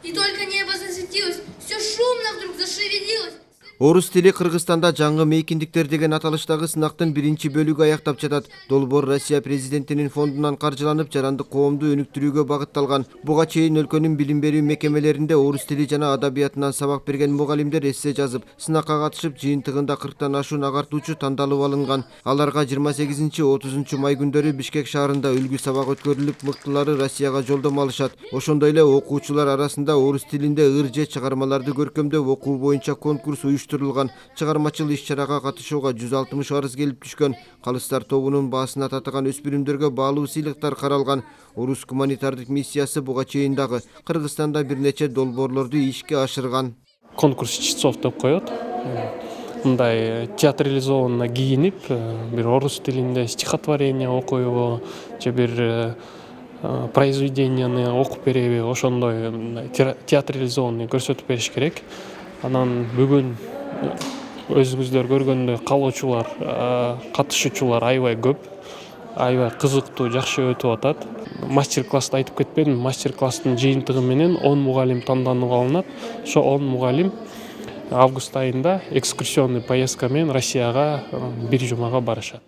И только небо засветилось, все шумно вдруг зашевелилось. Орус тили Кыргызстанда жаңы мейкиндиктер деген аталыштагы сынактын биринчи бөлүгү аяктап жатат. Долбоор Россия президентинин фондунан каржыланып, жарандык коомду өнүктүрүүгө багытталган. Буга чейин өлкөнүн билим берүү мекемелеринде орус тили жана адабиятынан сабак берген мугалимдер эссе жазып, сынакка катышып, жыйынтыгында 40тан ашуун агартуучу тандалып алынган. Аларга 28-30 май күндөрү Бишкек шаарында үлгү сабак өткөрүлүп, мыктылары Россияга жолдомо алышат. Ошондой эле окуучулар арасында орус тилинде ыр же чыгармаларды көркөмдөп окуу боюнча конкурс уюштурулган. Чыгармачыл иш-чарага катышууга 160 арыз келип түшкөн. Калыстар тобунун баасына татыган өспүрүмдөргө баалуу сыйлыктар каралган. Орус гуманитардык миссиясы буга чейин дагы Кыргызстанда бир нече долбоорлорду ишке ашырган. Конкурс чтецов деп коет. Мындай театрализованно кийинип, бир орус тилинде стихотворение окуйбу же бир произведенияны окуп береби, ошондой театрализованный көрсөтүп бериш керек. Анан бүгүн өзүңүздөр көргөндөй калоочулар, катышуучулар аябай көп, аябай кызыктуу, жакшы өтүп атат. Мастер-класста айтып кетпедим, мастер-класстын жыйынтыгы менен 10 мугалим танданууга алынат. Ошо 10 мугалим август айында экскурсионный поездка менен Россияга бир жумага барышат.